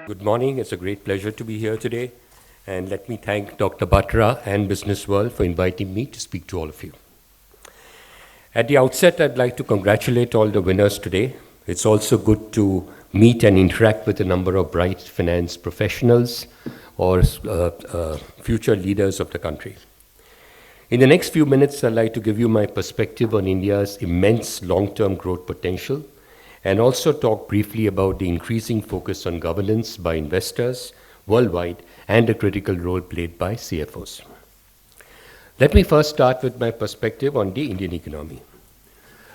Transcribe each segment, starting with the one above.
Good morning. It's a great pleasure to be here today. And let me thank Dr. Batra and Business World for inviting me to speak to all of you. At the outset, I'd like to congratulate all the winners today. It's also good to meet and interact with a number of bright finance professionals or future leaders of the country. In the next few minutes, I'd like to give you my perspective on India's immense long-term growth potential and also talk briefly about the increasing focus on governance by investors worldwide and a critical role played by CFOs. Let me first start with my perspective on the Indian economy.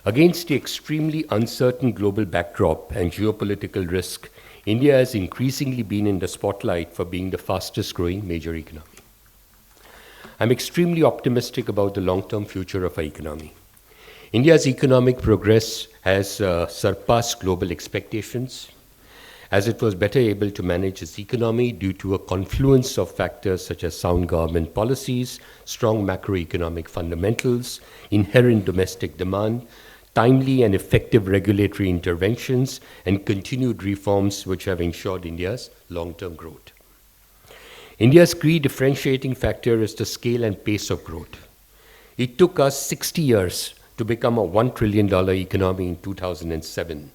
Against the extremely uncertain global backdrop and geopolitical risk, India has increasingly been in the spotlight for being the fastest growing major economy. I'm extremely optimistic about the long-term future of our economy. India's economic progress has surpassed global expectations, as it was better able to manage its economy due to a confluence of factors such as sound government policies, strong macroeconomic fundamentals, inherent domestic demand, timely and effective regulatory interventions, and continued reforms which have ensured India's long-term growth. India's key differentiating factor is the scale and pace of growth. It took us 60 years to become a $1 trillion economy in 2007.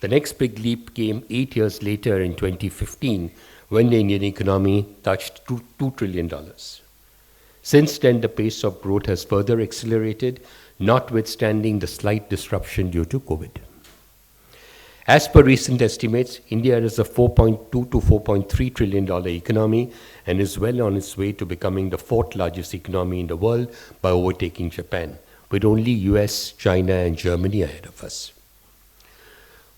The next big leap came 8 years later in 2015, when the Indian economy touched $2 trillion. Since then, the pace of growth has further accelerated, notwithstanding the slight disruption due to COVID. As per recent estimates, India is a $4.2 to $4.3 trillion economy and is well on its way to becoming the fourth largest economy in the world by overtaking Japan, with only US, China, and Germany ahead of us.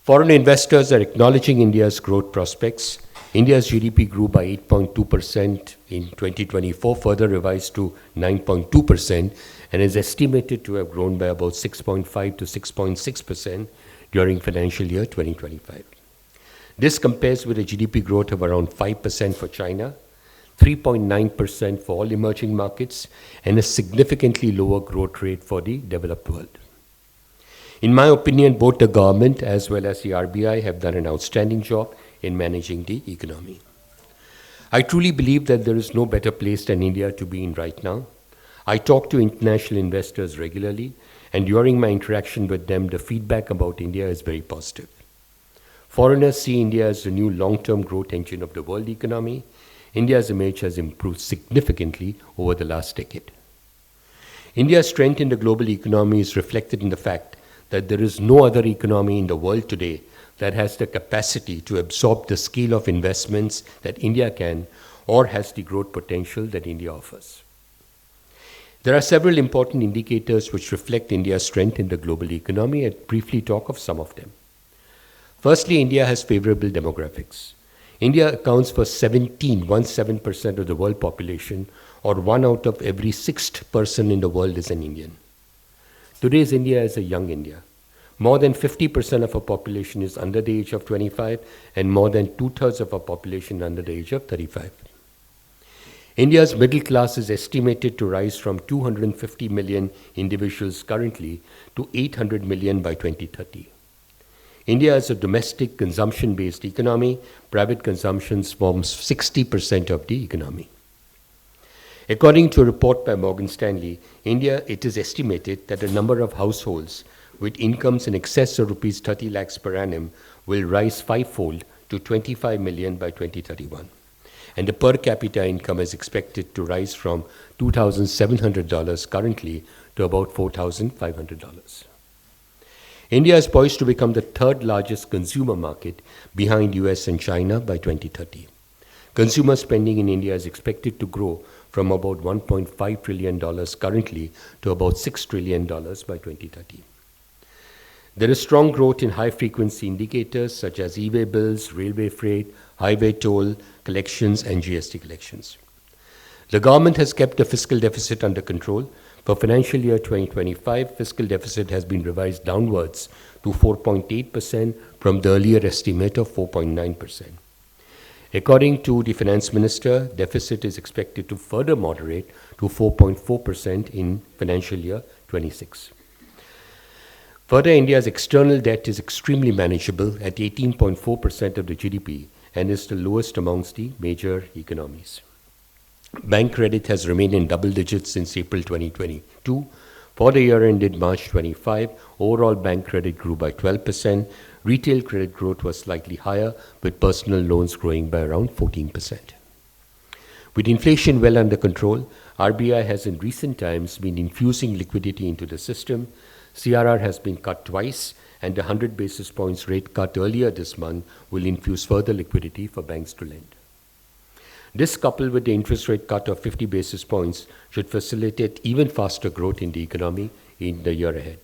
Foreign investors are acknowledging India's growth prospects. India's GDP grew by 8.2% in 2024, further revised to 9.2%, and is estimated to have grown by about 6.5 to 6.6% during financial year 2025. This compares with a GDP growth of around 5% for China, 3.9% for all emerging markets, and a significantly lower growth rate for the developed world. In my opinion, both the government as well as the RBI have done an outstanding job in managing the economy. I truly believe that there is no better place than India to be in right now. I talk to international investors regularly, and during my interaction with them, the feedback about India is very positive. Foreigners see India as the new long-term growth engine of the world economy. India's image has improved significantly over the last decade. India's strength in the global economy is reflected in the fact that there is no other economy in the world today that has the capacity to absorb the scale of investments that India can, or has the growth potential that India offers. There are several important indicators which reflect India's strength in the global economy. I'll briefly talk of some of them. Firstly, India has favorable demographics. India accounts for 17% of the world population, or 1 out of every 6th person in the world is an Indian. Today's India is a young India. More than 50% of our population is under the age of 25, and more than 2/3 of our population under the age of 35. India's middle class is estimated to rise from 250 million individuals currently to 800 million by 2030. India is a domestic consumption-based economy. Private consumption forms 60% of the economy. According to a report by Morgan Stanley, it is estimated that the number of households with incomes in excess of rupees 30 lakhs per annum will rise fivefold to 25 million by 2031. And the per capita income is expected to rise from $2,700 currently to about $4,500. India is poised to become the third largest consumer market behind US and China by 2030. Consumer spending in India is expected to grow from about $1.5 trillion currently to about $6 trillion by 2030. There is strong growth in high-frequency indicators such as e-way bills, railway freight, highway toll collections, and GST collections. The government has kept the fiscal deficit under control. For financial year 2025, fiscal deficit has been revised downwards to 4.8% from the earlier estimate of 4.9%. According to the finance minister, deficit is expected to further moderate to 4.4% in financial year 26. Further, India's external debt is extremely manageable at 18.4% of the GDP and is the lowest amongst the major economies. Bank credit has remained in double digits since April 2022. For the year ended March 25, overall bank credit grew by 12%. Retail credit growth was slightly higher, with personal loans growing by around 14%. With inflation well under control, RBI has in recent times been infusing liquidity into the system. CRR has been cut twice, and the 100 basis points rate cut earlier this month will infuse further liquidity for banks to lend. This, coupled with the interest rate cut of 50 basis points, should facilitate even faster growth in the economy in the year ahead.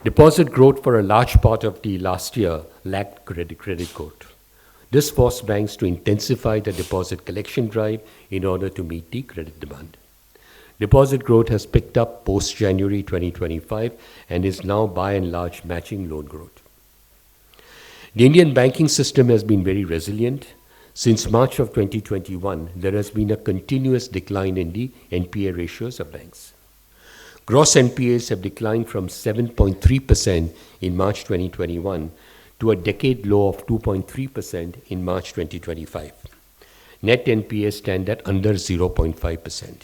Deposit growth for a large part of the last year lacked credit growth. This forced banks to intensify the deposit collection drive in order to meet the credit demand. Deposit growth has picked up post-January 2025 and is now by and large matching loan growth. The Indian banking system has been very resilient. Since March of 2021, there has been a continuous decline in the NPA ratios of banks. Gross NPAs have declined from 7.3% in March 2021 to a decade low of 2.3% in March 2025. Net NPAs stand at under 0.5%.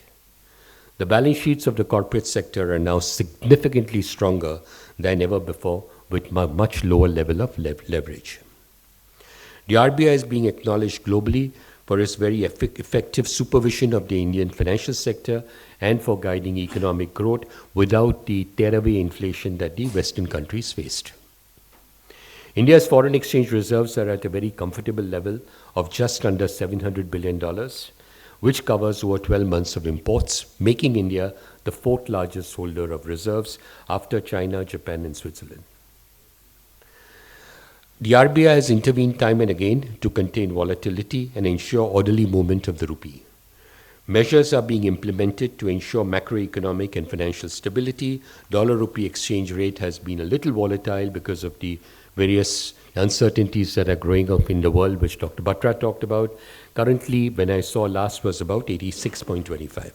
The balance sheets of the corporate sector are now significantly stronger than ever before, with a much lower level of leverage. The RBI is being acknowledged globally for its very effective supervision of the Indian financial sector and for guiding economic growth without the tearaway inflation that the Western countries faced. India's foreign exchange reserves are at a very comfortable level of just under $700 billion, which covers over 12 months of imports, making India the fourth largest holder of reserves after China, Japan, and Switzerland. The RBI has intervened time and again to contain volatility and ensure orderly movement of the rupee. Measures are being implemented to ensure macroeconomic and financial stability. Dollar-rupee exchange rate has been a little volatile because of the various uncertainties that are growing up in the world, which Dr. Batra talked about. Currently, when I saw last, was about 86.25,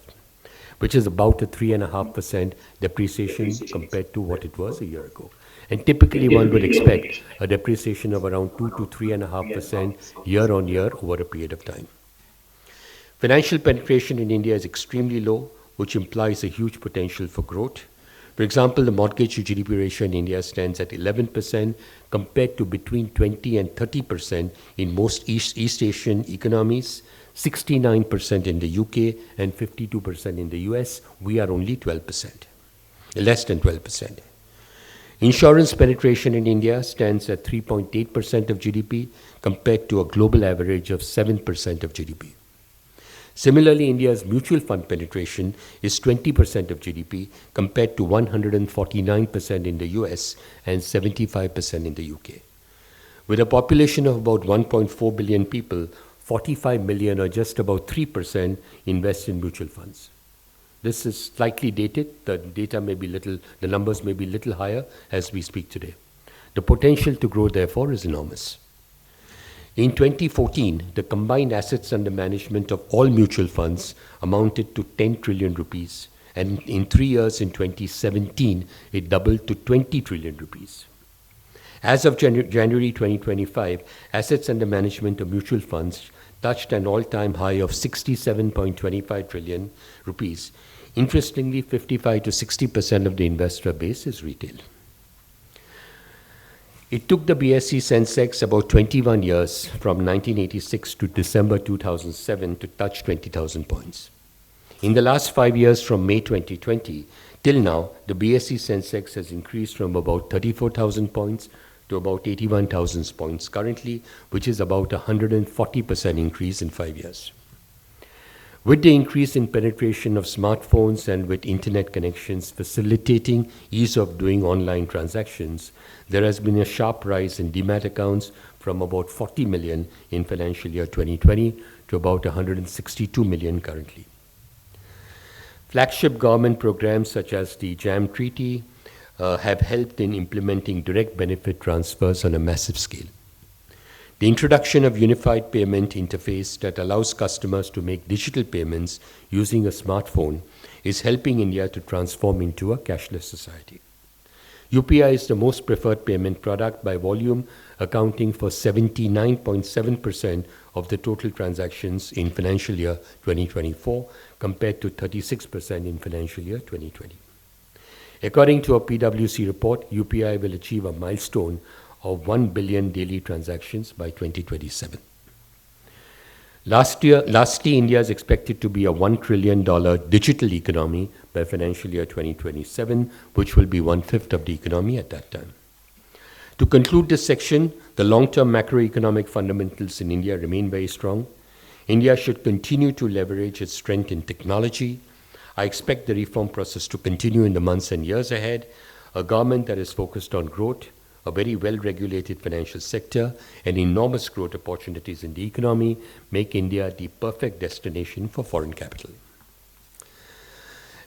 which is about a 3.5% depreciation compared to what it was a year ago. And typically, one would expect a depreciation of around 2 to 3.5% year on year over a period of time. Financial penetration in India is extremely low, which implies a huge potential for growth. For example, the mortgage to GDP ratio in India stands at 11% compared to between 20 and 30% in most East Asian economies, 69% in the UK and 52% in the US. We are only 12%, less than 12%. Insurance penetration in India stands at 3.8% of GDP compared to a global average of 7% of GDP. Similarly, India's mutual fund penetration is 20% of GDP compared to 149% in the US and 75% in the UK. With a population of about 1.4 billion people, 45 million or just about 3% invest in mutual funds. This is slightly dated. The numbers may be a little higher as we speak today. The potential to grow, therefore, is enormous. In 2014, the combined assets under management of all mutual funds amounted to 10 trillion rupees, and in 3 years, in 2017, it doubled to 20 trillion rupees. As of January 2025, assets under management of mutual funds touched an all-time high of 67.25 trillion rupees. Interestingly, 55 to 60% of the investor base is retail. It took the BSE Sensex about 21 years from 1986 to December 2007 to touch 20,000 points. In the last 5 years from May 2020 till now, the BSE Sensex has increased from about 34,000 points to about 81,000 points currently, which is about a 140% increase in 5 years. With the increase in penetration of smartphones and with internet connections facilitating ease of doing online transactions, there has been a sharp rise in demat accounts from about 40 million in financial year 2020 to about 162 million currently. Flagship government programs such as the JAM Treaty have helped in implementing direct benefit transfers on a massive scale. The introduction of unified payment interface that allows customers to make digital payments using a smartphone is helping India to transform into a cashless society. UPI is the most preferred payment product by volume, accounting for 79.7% of the total transactions in financial year 2024, compared to 36% in financial year 2020. According to a PwC report, UPI will achieve a milestone of 1 billion daily transactions by 2027. Lastly, India is expected to be a $1 trillion digital economy by financial year 2027, which will be 1/5 of the economy at that time. To conclude this section, the long-term macroeconomic fundamentals in India remain very strong. India should continue to leverage its strength in technology. I expect the reform process to continue in the months and years ahead. A government that is focused on growth, a very well-regulated financial sector, and enormous growth opportunities in the economy make India the perfect destination for foreign capital.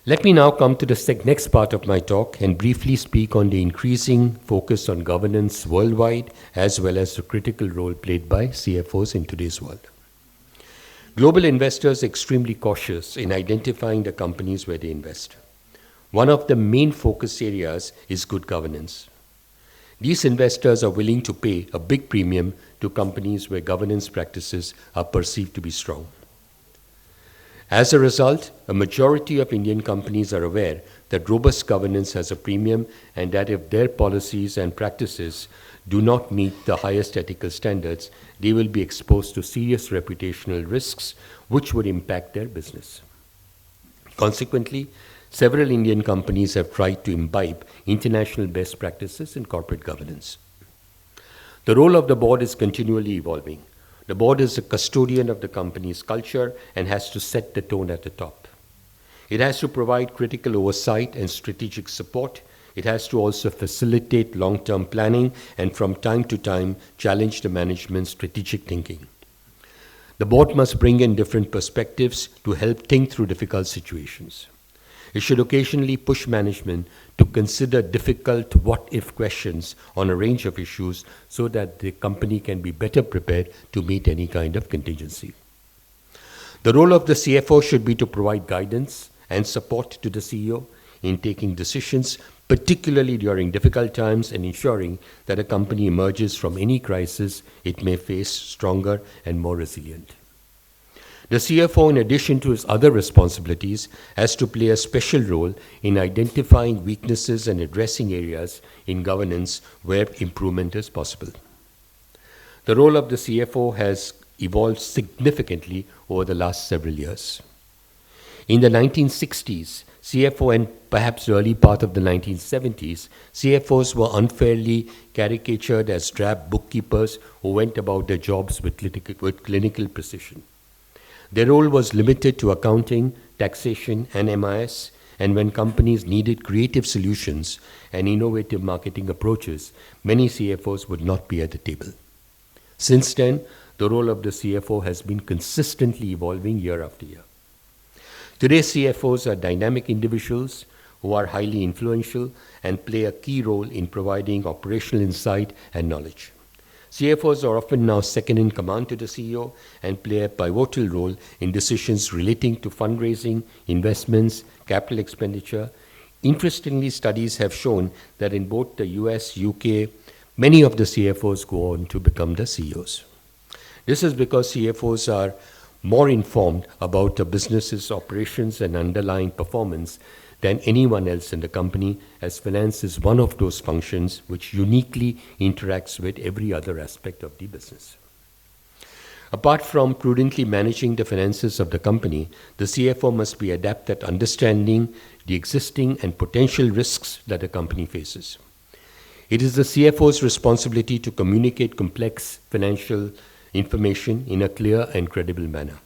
Let me now come to the next part of my talk and briefly speak on the increasing focus on governance worldwide, as well as the critical role played by CFOs in today's world. Global investors are extremely cautious in identifying the companies where they invest. One of the main focus areas is good governance. These investors are willing to pay a big premium to companies where governance practices are perceived to be strong. As a result, a majority of Indian companies are aware that robust governance has a premium, and that if their policies and practices do not meet the highest ethical standards, they will be exposed to serious reputational risks which would impact their business. Consequently, several Indian companies have tried to imbibe international best practices in corporate governance. The role of the board is continually evolving. The board is a custodian of the company's culture and has to set the tone at the top. It has to provide critical oversight and strategic support. It has to also facilitate long-term planning and from time to time challenge the management's strategic thinking. The board must bring in different perspectives to help think through difficult situations. It should occasionally push management to consider difficult what-if questions on a range of issues so that the company can be better prepared to meet any kind of contingency. The role of the CFO should be to provide guidance and support to the CEO in taking decisions, particularly during difficult times, and ensuring that a company emerges from any crisis it may face stronger and more resilient. The CFO, in addition to his other responsibilities, has to play a special role in identifying weaknesses and addressing areas in governance where improvement is possible. The role of the CFO has evolved significantly over the last several years. In the 1960s, CFO and perhaps the early part of the 1970s, CFOs were unfairly caricatured as drab bookkeepers who went about their jobs with clinical precision. Their role was limited to accounting, taxation, and MIS, and when companies needed creative solutions and innovative marketing approaches, many CFOs would not be at the table. Since then, the role of the CFO has been consistently evolving year after year. Today, CFOs are dynamic individuals who are highly influential and play a key role in providing operational insight and knowledge. CFOs are often now second in command to the CEO and play a pivotal role in decisions relating to fundraising, investments, capital expenditure. Interestingly, studies have shown that in both the US, UK, many of the CFOs go on to become the CEOs. This is because CFOs are more informed about a business's operations and underlying performance than anyone else in the company, as finance is one of those functions which uniquely interacts with every other aspect of the business. Apart from prudently managing the finances of the company, the CFO must be adept at understanding the existing and potential risks that a company faces. It is the CFO's responsibility to communicate complex financial information in a clear and credible manner.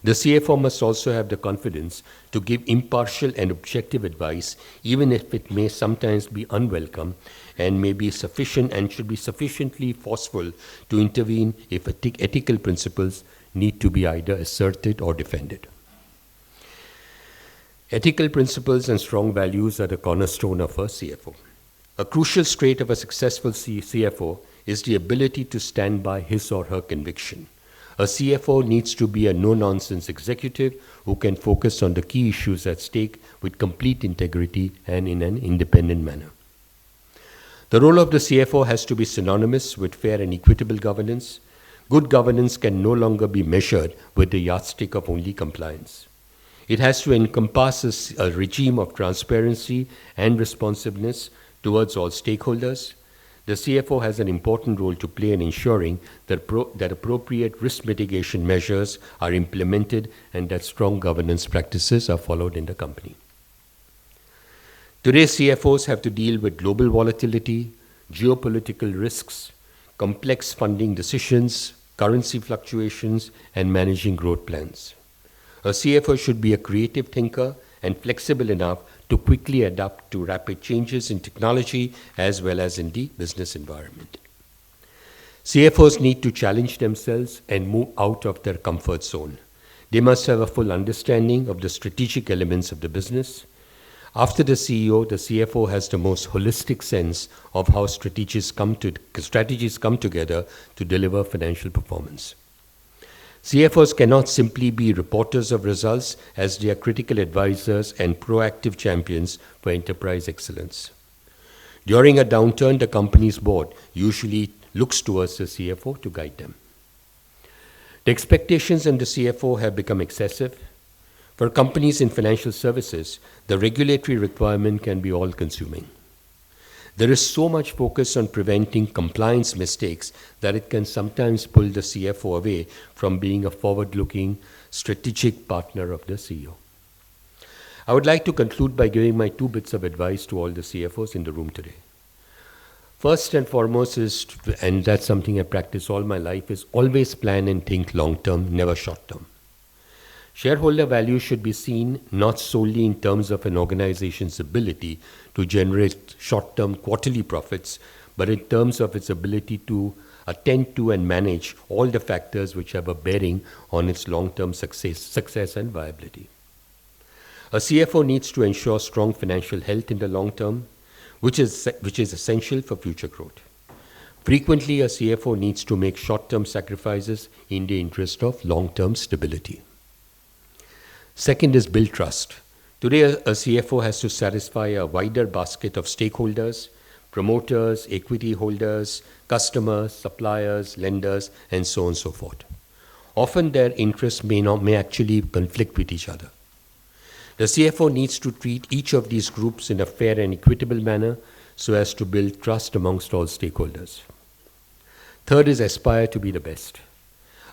The CFO must also have the confidence to give impartial and objective advice, even if it may sometimes be unwelcome and may be sufficient and should be sufficiently forceful to intervene if ethical principles need to be either asserted or defended. Ethical principles and strong values are the cornerstone of a CFO. A crucial trait of a successful CFO is the ability to stand by his or her conviction. A CFO needs to be a no-nonsense executive who can focus on the key issues at stake with complete integrity and in an independent manner. The role of the CFO has to be synonymous with fair and equitable governance. Good governance can no longer be measured with the yardstick of only compliance. It has to encompass a regime of transparency and responsiveness towards all stakeholders. The CFO has an important role to play in ensuring that appropriate risk mitigation measures are implemented and that strong governance practices are followed in the company. Today's CFOs have to deal with global volatility, geopolitical risks, complex funding decisions, currency fluctuations, and managing growth plans. A CFO should be a creative thinker and flexible enough to quickly adapt to rapid changes in technology as well as in the business environment. CFOs need to challenge themselves and move out of their comfort zone. They must have a full understanding of the strategic elements of the business. After the CEO, the CFO has the most holistic sense of how strategies come together to deliver financial performance. CFOs cannot simply be reporters of results, as they are critical advisors and proactive champions for enterprise excellence. During a downturn, the company's board usually looks towards the CFO to guide them. The expectations on the CFO have become excessive. For companies in financial services, the regulatory requirement can be all-consuming. There is so much focus on preventing compliance mistakes that it can sometimes pull the CFO away from being a forward-looking, strategic partner of the CEO. I would like to conclude by giving my 2 bits of advice to all the CFOs in the room today. First and foremost is, and that's something I practice all my life, is always plan and think long-term, never short-term. Shareholder value should be seen not solely in terms of an organization's ability to generate short-term quarterly profits, but in terms of its ability to attend to and manage all the factors which have a bearing on its long-term success and viability. A CFO needs to ensure strong financial health in the long term, which is essential for future growth. Frequently, a CFO needs to make short-term sacrifices in the interest of long-term stability. Second is build trust. Today, a CFO has to satisfy a wider basket of stakeholders, promoters, equity holders, customers, suppliers, lenders, and so on and so forth. Often their interests may actually conflict with each other. The CFO needs to treat each of these groups in a fair and equitable manner so as to build trust amongst all stakeholders. Third is aspire to be the best.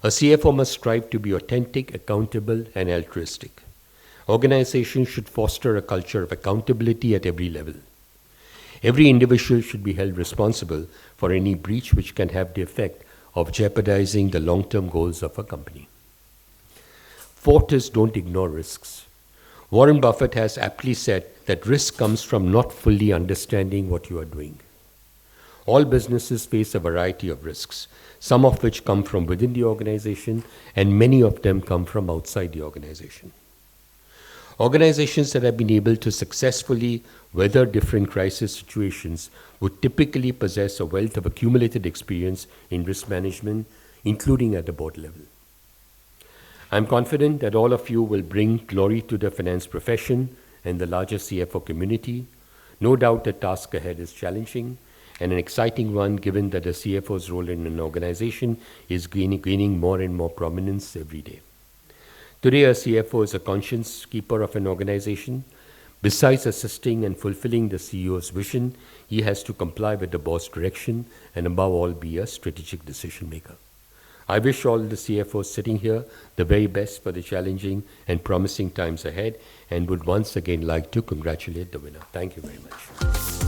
A CFO must strive to be authentic, accountable, and altruistic. Organizations should foster a culture of accountability at every level. Every individual should be held responsible for any breach which can have the effect of jeopardizing the long-term goals of a company. Fourth is don't ignore risks. Warren Buffett has aptly said that risk comes from not fully understanding what you are doing. All businesses face a variety of risks, some of which come from within the organization, and many of them come from outside the organization. Organizations that have been able to successfully weather different crisis situations would typically possess a wealth of accumulated experience in risk management, including at the board level. I'm confident that all of you will bring glory to the finance profession and the larger CFO community. No doubt the task ahead is challenging and an exciting one, given that the CFO's role in an organization is gaining more and more prominence every day. Today, a CFO is a conscience keeper of an organization. Besides assisting and fulfilling the CEO's vision, he has to comply with the board's direction and above all be a strategic decision maker. I wish all the CFOs sitting here the very best for the challenging and promising times ahead and would once again like to congratulate the winner. Thank you very much.